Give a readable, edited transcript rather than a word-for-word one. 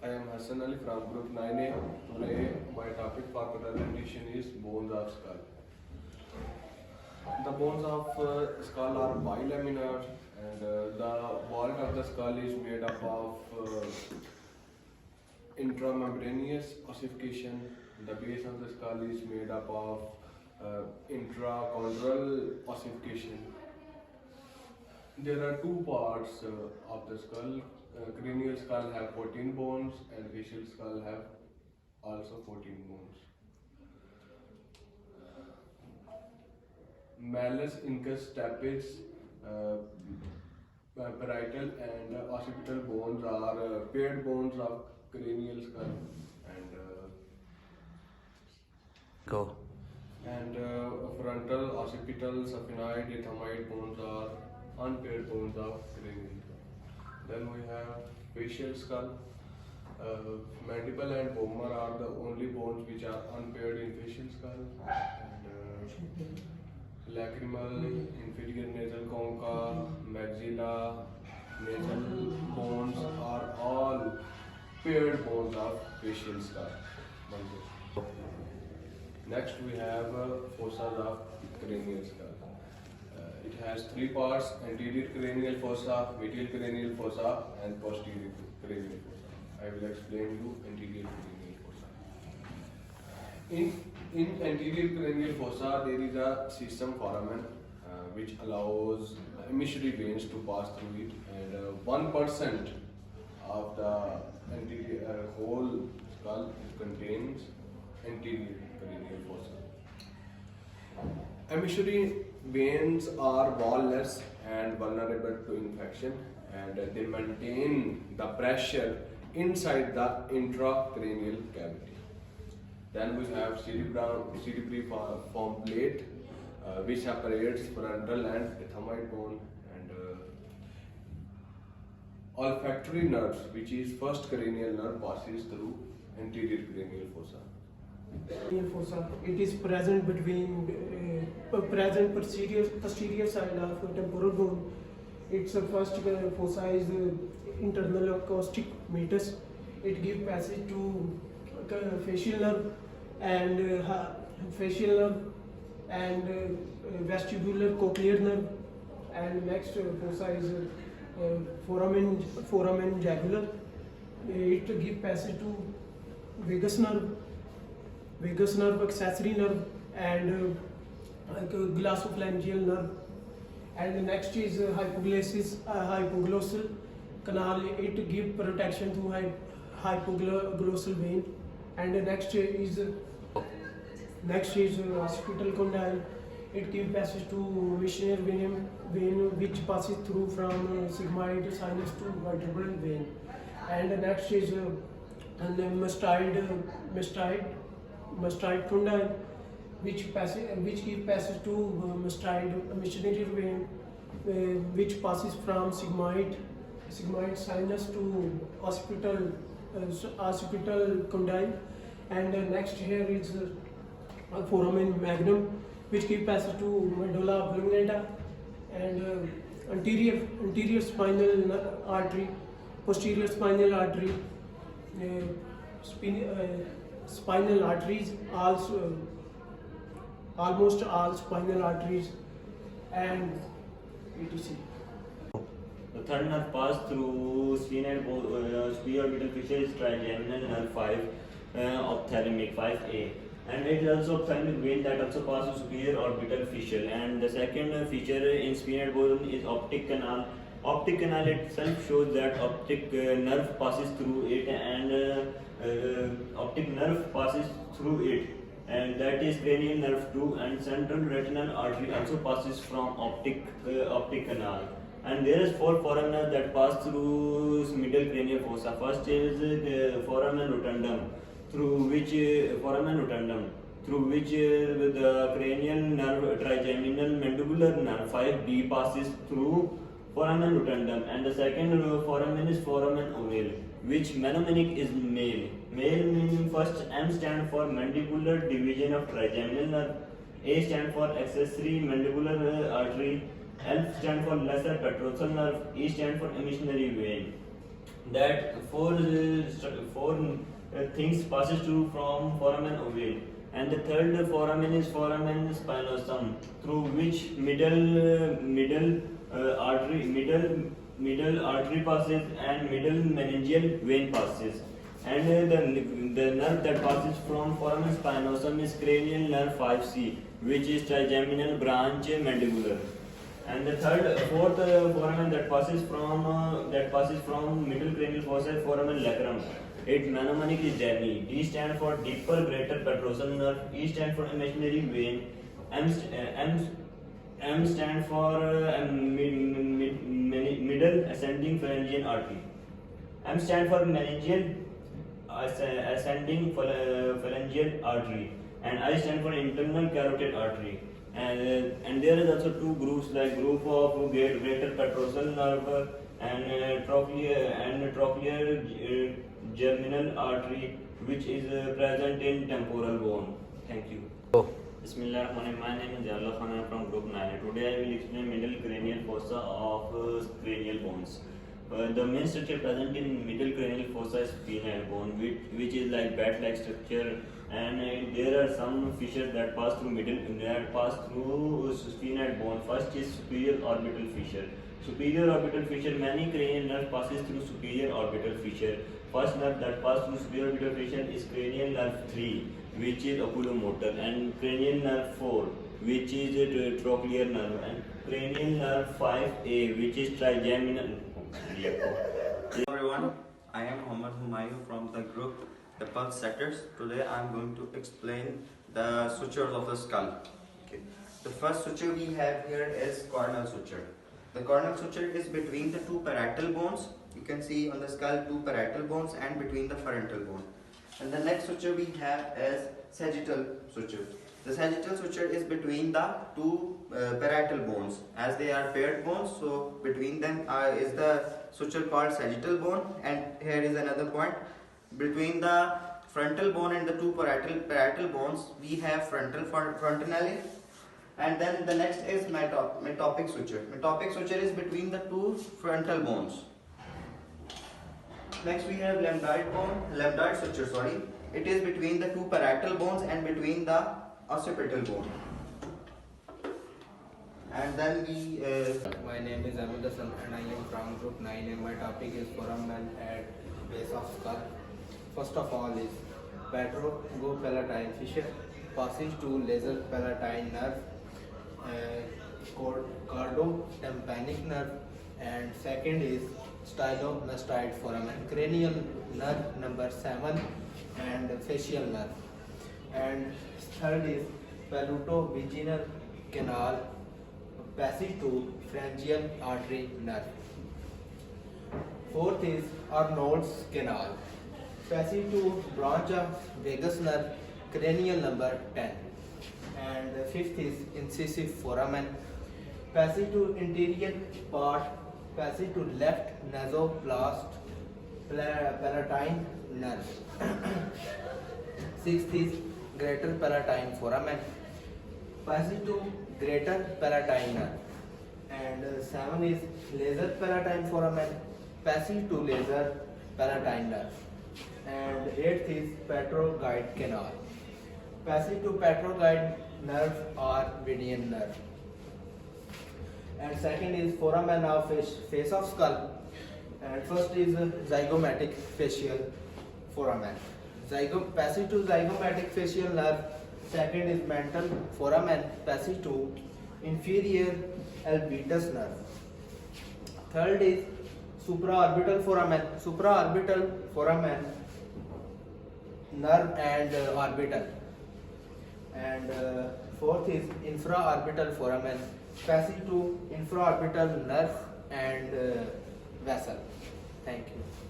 I am Hassan Ali from Group 9A. Today, my topic for presentation is bones of skull. The bones of skull are bilaminar, and the vault of the skull is made up of intramembranous ossification. The base of the skull is made up of intracondylar ossification. There are two parts of the skull. Cranial skull have 14 bones and facial skull have also 14 bones. Malleus, incus, stapes, parietal and occipital bones are paired bones of cranial skull, and Go. Frontal, occipital, sphenoid, ethmoid bones are unpaired bones of cranial skull. Then we have facial skull. Mandible and vomer are the only bones which are unpaired in facial skull. And lacrimal, inferior nasal concha, maxilla, nasal bones are all paired bones of facial skull. Next we have fossa of cranial skull. It has three parts: anterior cranial fossa, medial cranial fossa, and posterior cranial fossa. I will explain you anterior cranial fossa. In anterior cranial fossa, there is a system foramen which allows emissary veins to pass through it, and 1% of the anterior whole skull contains anterior cranial fossa. Emissary veins are wall-less and vulnerable to infection, and they maintain the pressure inside the intracranial cavity. Then we have cerebriform plate, which separates frontal and ethmoid bone, and olfactory nerves, which is first cranial nerve, passes through anterior cranial fossa. Cranial fossa. It is present between posterior side of temporal bone. Its first fossa is internal acoustic meatus. It gives passage to facial nerve and vestibular cochlear nerve. And next fossa is foramen jugular. It gives passage to vagus nerve, accessory nerve, and glossopharyngeal nerve. And the next is hypoglossal canal. It gives protection to hypoglossal vein. And the next is occipital condyle. It gives passage to missionary vein which passes through from sigmoid sinus to vertebral vein. And the next is mastoid condyle, which gives passage to missionary vein, which passes from sigmoid sinus to occipital condyle. And next here is foramen magnum, which gives passage to medulla oblongata, and anterior spinal artery, posterior spinal artery, spinal arteries, also almost all spinal arteries, and etc. The third nerve pass through sphenoorbital fissure is trigeminal nerve 5, ophthalmic 5A, and it is also ophthalmic vein that also passes superior orbital fissure. And the second feature in sphenoid bone is optic canal. Optic canal itself shows that optic nerve passes through it, and optic nerve passes through it, and that is cranial nerve 2, and central retinal artery also passes from optic canal. And there is 4 foramina that pass through middle cranial fossa. First is the foramen rotundum, through which the cranial nerve trigeminal mandibular nerve 5B passes through foramen rotundum, and the second foramen is foramen ovale, which mnemonic is male. Male meaning first M stand for mandibular division of trigeminal nerve, A stand for accessory mandibular artery, L stand for lesser petrosal nerve, E stand for emissionary vein. that four things passes through from foramen ovale, and the third foramen is foramen spinosum, through which middle artery passes and middle meningeal vein passes. And the nerve that passes from foramen spinosum is cranial nerve 5C, which is trigeminal branch mandibular. And the fourth foramen that passes from middle cranial fossa, foramen lacerum. Its mnemonic is DEMI. D stands for deeper greater petrosal nerve. E stands for imaginary vein. M stands for middle ascending pharyngeal artery. M stands for meningeal ascending pharyngeal artery, and I stand for internal carotid artery. And there is also two groups, like group of greater petrosal nerve and trochlear germinal artery, which is present in temporal bone. Thank you. Bismillahirrahmanirrahim. My name is Jalal Khan. I am from group 9. Today I will explain middle cranial fossa of cranial bones. The main structure present in middle cranial fossa is sphenoid bone, which is like bat-like structure, and there are some fissures that pass through sphenoid bone. First is superior orbital fissure. Superior orbital fissure. Many cranial nerves passes through superior orbital fissure. First nerve that passes through superior orbital fissure is cranial nerve 3, which is oculomotor, and cranial nerve 4, which is trochlear nerve, and cranial nerve 5A, which is trigeminal. Hello everyone, I am Mohammad Humayun from the group The Pulse Setters. Today I am going to explain the sutures of the skull. Okay. The first suture we have here is coronal suture. The coronal suture is between the two parietal bones. You can see on the skull two parietal bones and between the frontal bone. And the next suture we have is sagittal suture. The sagittal suture is between the two parietal bones, as they are paired bones. So between them is the suture called sagittal bone. And here is another point: between the frontal bone and the two parietal bones, we have frontinale. And then the next is metopic suture. Metopic suture is between the two frontal bones. Next we have lambdoid suture. It is between the two parietal bones and between the occipital bone. And then My name is Amul Hassan and I am from group 9, and my topic is foramen at base of skull. First of all is petrogopalatine fissure, passage to laser palatine nerve, cardotympanic nerve, and second is stylomastoid foramen, cranial nerve number 7, and facial nerve. And third is palutovaginal canal, passage to pharyngeal artery nerve. Fourth is Arnold's canal, passage to branch of vagus nerve, cranial number 10. And fifth is incisive foramen, passage to interior part, passage to left nasoplast palatine nerve. Sixth is greater palatine foramen, passage to greater palatine nerve. And 7 is laser palatine foramen, passage to laser palatine nerve. And 8th is petrogoid canal, passage to petrogoid nerve or median nerve. And second is foramen of face of skull. And first is zygomatic facial foramen, passage to zygomatic facial nerve. Second is mental foramen, passage to inferior alveolus nerve. Third is supraorbital foramen, nerve and orbital. And fourth is infraorbital foramen, passage to infraorbital nerve and vessel. Thank you.